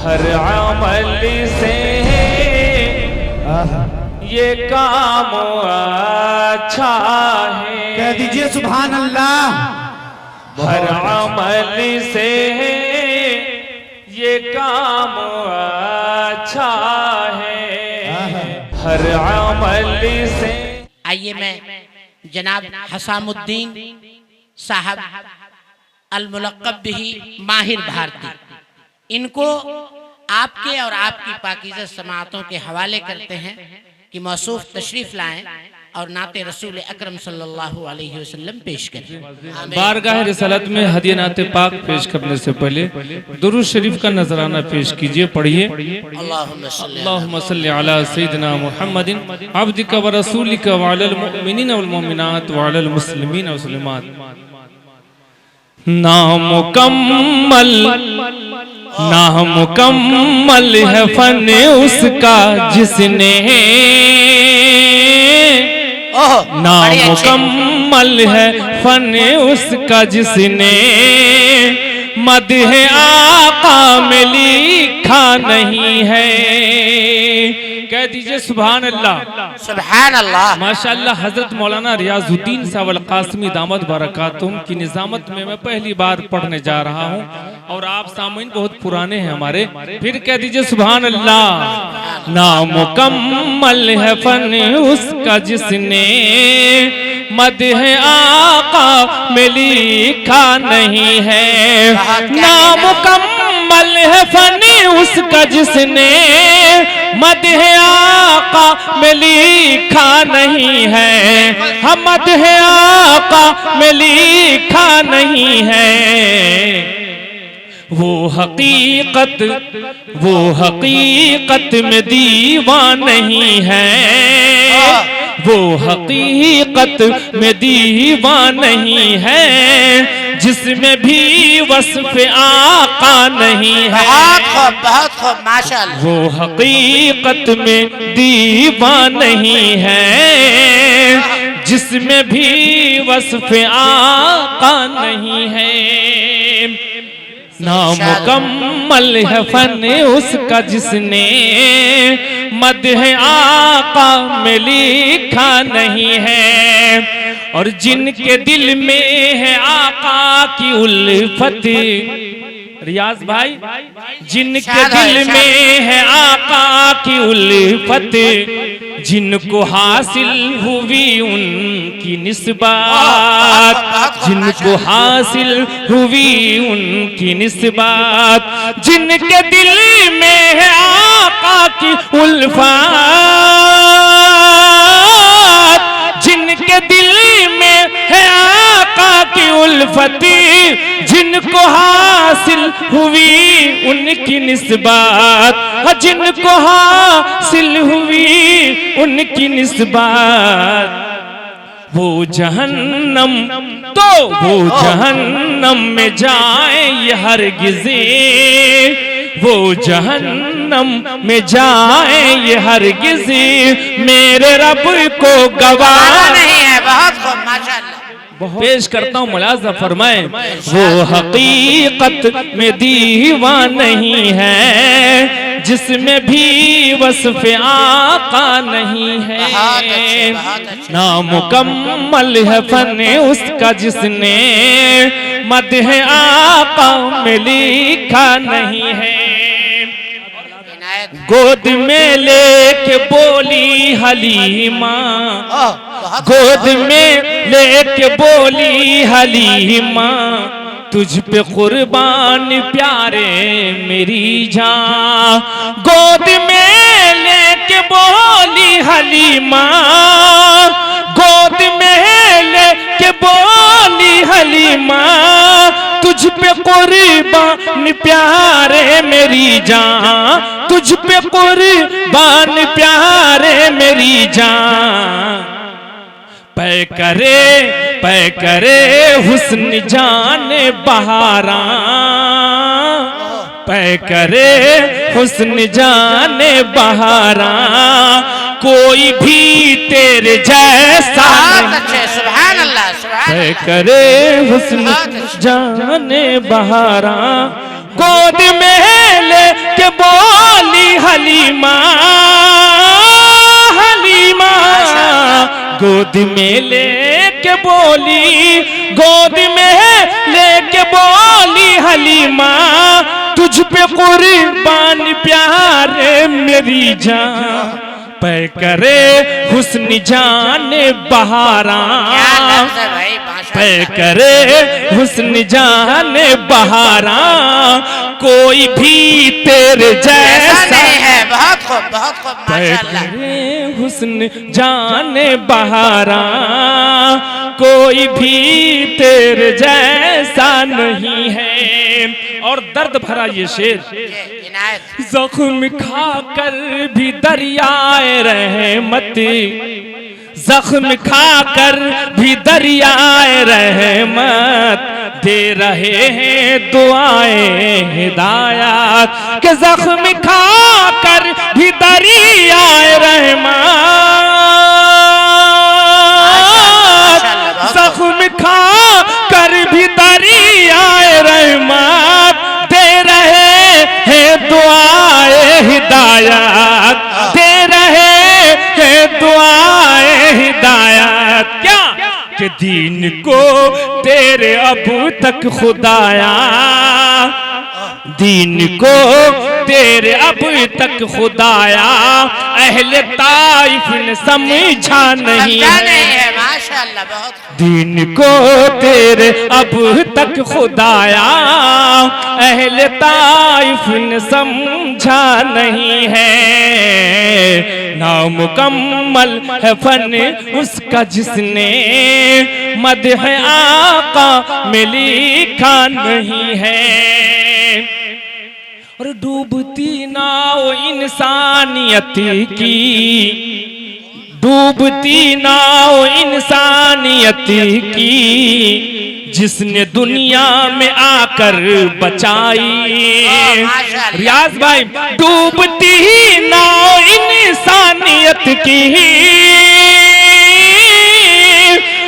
हर अमल से ये काम अच्छा है। कह दीजिए सुभान अल्लाह। हर अमल से ये काम अच्छा है। हर अमल से। आइए मैं जनाब हसामुद्दीन साहब अल-मुलक़्क़ब बिही माहिर भारती, इनको आपके और आपकी पाकीज़ा समाअतों के हवाले करते हैं कि मौसूफ तशरीफ लाएं और नाते रसूल अकरम सल्लल्लाहु अलैहि वसल्लम पेश करें। बारगाह रिसालत में हदिया नाते पाक पेश करने से पहले दुरूद शरीफ का नजराना पेश कीजिए। पढ़िए अल्लाहुम्मा सल्लि अला सय्यिदिना मुहम्मदिन अब्दिका व रसूलिका व अलल मुमिनीना वल मुमिनात व अलल मुस्लिमीना व मुस्लिमात। नामुकम्मल है फन उसका जिसने, नामुकम्मल है फन उसका जिसने मदह आका में लिखा नहीं है। कह दीजिए सुभान अल्लाह। सुभान अल्लाह। माशाअल्लाह। हजरत मौलाना रियाजुद्दीन साहब अल कासिमी दामद बरकातुहुम की निजामत में मैं पहली बार पढ़ने जा रहा हूँ और आप सामीन बहुत पुराने हैं हमारे। फिर कह दीजिए सुभान अल्लाह। नामुकम्मल है फन उसका जिसने मदह आका में लिखा नहीं है। नामुकम्मल है फन उसका जिसने मदह आका में लिखा नहीं है। हम मदह आका में लिखा नहीं है। वो हकीकत में दीवान नहीं है। वो हकीकत में दीवान नहीं है जिसमें भी वस्फ आका नहीं है। बहुत खूब माशाअल्लाह। वो हकीकत में दीवान नहीं है जिसमें भी वस्फ आका नहीं है। नामुकम्मल है फन उसका जिसने मदह आका में लिखा नहीं है। और जिनके दिल में है आका की उल्फत, रियाज भाई, जिनके दिल में है आका की उल्फत, जिनको हासिल हुई उनकी निस्बत, जिनको हासिल हुई उनकी निस्बत, जिनके दिल में है आका की उल्फत, जिनके दिल में है आका की उल्फत, जिनको हासिल हुई उनकी निस्बत, जिनको हासिल हुई उनकी निस्बत, वो जहन्नम तो वो जहन्नम में जाए ये हरगिज़े, वो जहन्नम में जाए ये हरगिज़े मेरे रब को गवाह नहीं है। बहुत खूब माशाअल्लाह। पेश करता हूँ, मुलाज़ा फरमाए। वो हकीकत में दीवान नहीं है जिसमें भी वस्फ आका नहीं है। नामुकम्मल है फन उसका जिसने मदह आका में लिखा नहीं है। गोद में लेके बोली हलीमा, गोद में लेके बोली हलीमा, तुझ पे कुर्बान प्यारे मेरी जान। गोद में लेके बोली हलीमा, गोद में लेके बोली हलीमा, तुझ पे कुर्बान प्यारे मेरी जान, तुझ पे कुर्बान प्यारे मेरी जान। पै करे हुस्न जाने बहारा, पै करे हुस्न जाने बहारा, कोई भी तेरे जैसा नहीं। सुभान अल्लाह। पै करे हुस्न जाने बहारा, गोद में लेके लेके बोली, गोद में लेके बोली हलीमा, तुझ पे कुर्बान प्यारे मेरी जान, पे करे हुस्न जाने बहारा, पे करे हुस्न जाने बहारा, कोई भी तेरे जैसा नहीं है। बहुत खूब, बहुत खूब, माशाअल्लाह। हुस्न जाने बहारा, कोई भी तेरे जैसा नहीं है। और दर्द भरा ये शेर, जख्म खाकर भी दरियाए रहमत, जख्म खाकर भी दरियाए रहमत, दे रहे हैं दुआएं हिदायत, के जख्म खाकर भी दरियाए रहमत, जख्म खाकर भी दरियाए रहमत, दे रहे हैं दुआएं हिदायत, दे रहे हैं दुआएं हिदायत। क्या कि दीन को तेरे अब तक खुदाया, दीन को तेरे अब तक खुदाया, अहले ताइफ ने समझा नहीं है। माशाअल्लाह, बहुत दीन को तेरे अब तक खुदाया, अहले ताइफ ने समझा नहीं है। नामुकम्मल है फन उसका जिसने मदह आका में लिखा नहीं है। और डूबती नाव इंसानियत की, डूबती नाव इंसानियत की, जिसने दुनिया में आकर बचाई। रियाज भाई, डूबती नाव इंसानियत की,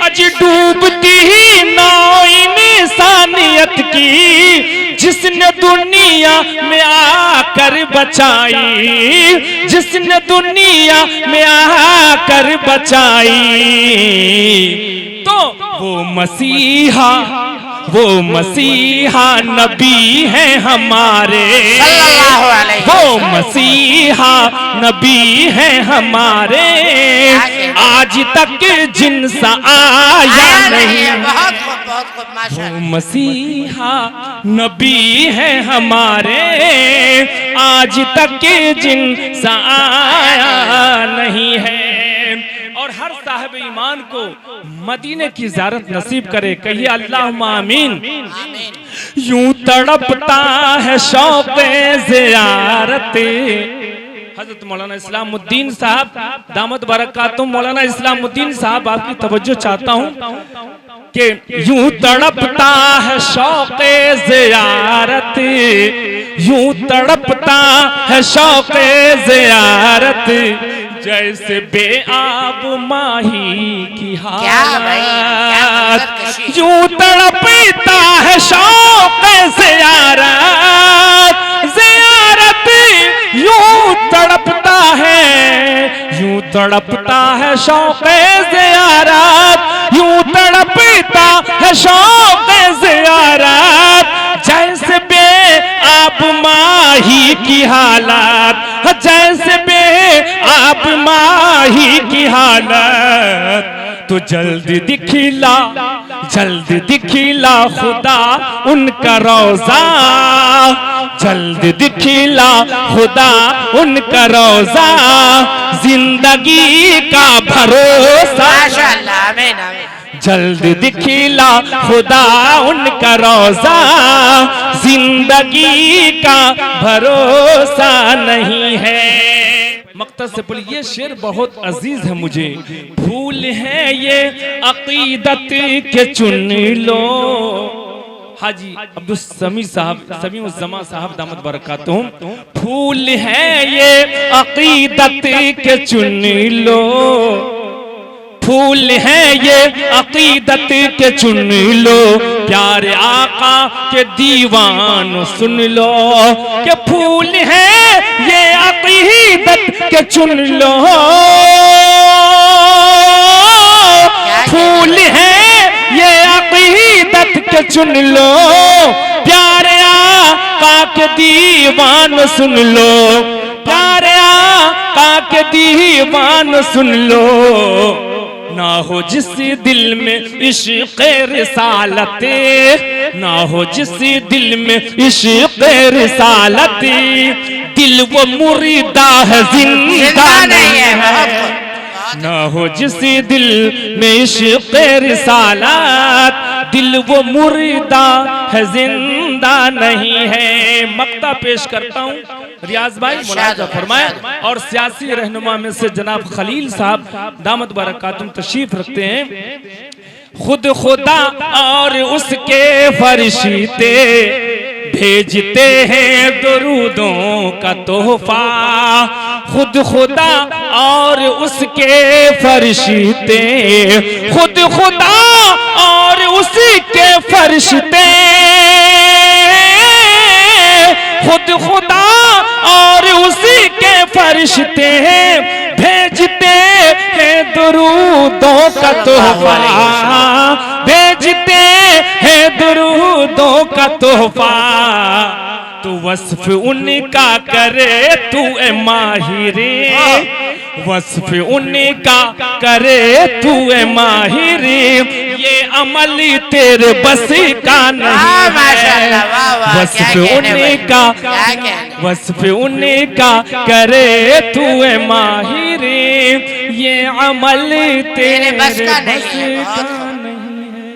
अजी डूबती नाव इंसानियत की, जिसने दुनिया में आकर बचाई, जिसने दुनिया में आकर बचाई, तो वो मसीहा, वो मसीहा नबी है हमारे, वो मसीहा नबी है हमारे, आज तक जिनसा आया नहीं। वो मसीहा नबी है हमारे, आज तक जिनसा आया नहीं है। और हर साहिब ईमान को मदीने की ज़ियारत नसीब करे, कहिए अल्लाहुम्मा आमीन। यूं तड़पता है शौक़े ज़ियारत, हज़रत मौलाना इस्लामुद्दीन साहब दामद बरकातुहुम, मौलाना इस्लामुद्दीन साहब आपकी तवज्जो चाहता हूँ कि यूं तड़पता है शौक़े ज़ियारत, यूं तड़पता है शौक़े ज़ियारत, जैसे बेआब माही की हालत, यूं तड़पता है शौक़े ज़ियारत, ज़ियारत यूं तड़पता है, यूं तड़पता है शौक़े ज़ियारत, यूं तड़पता है शौक़े ज़ियारत, जैसे बेआब माही की हालत, जैसे बेआब माही की हालत। तो जल्द दिखिला, जल्द दिखिला खुदा उनका रोज़ा, जल्द दिखिला खुदा उनका रोज़ा, जिंदगी का भरोसा। जल्द दिखिला खुदा उनका रोज़ा, जिंदगी का भरोसा नहीं है। मकसद से पढ़ी, ये शेर बहुत अजीज है मुझे। फूल है ये अकीदत के चुन लो, हाजी अब्दुल समी साहब, समी उज़्ज़मा साहब दामद बरकातुहुम। फूल है ये अकीदत के चुन लो, फूल है ये अकीदत के चुन लो, प्यारे आका के दीवान सुन लो, कि फूल है ये अकीदत के चुन लो, फूल है चुन लो, प्यारे आका के दीवान सुन लो, प्यारे आका के दीवान सुन लो। ना हो जिस दिल में इश्क़ रिसालते, ना हो जिस दिल में इश्क़ रिसालते, दिल वो मुरीदा है जिंदा नहीं है। ना हो जिस दिल में इश्क़ रिसालत, दिल वो मुर्दा है जिंदा नहीं है। मक्ता पेश करता हूँ, रियाज भाई मुलाजा फरमाए। और सियासी रहनुमा में से जनाब खलील साहब दामत बरकातुम तशरीफ रखते हैं। खुद खुदा और उसके फरिश्ते भेजते हैं दुरूदों का तोहफा, खुद खुदा और उसके फरिश्ते, खुद खुदा और उसके फरिश्ते, खुद खुदा और उसी के फरिश्ते भेजते हैं दुरूदों का तोहफा, भेजते हैं दुरूदों का तोहफा। तू वस्फ उनका करे तू ए माहिरे, वस्फ उनका करे तू ए माहिरे, ये अमल तेरे बस का नहीं है। वस्फ उनका, वस्फ उनका करे तू ए माहिरे, ये अमल तेरे बस का नहीं है।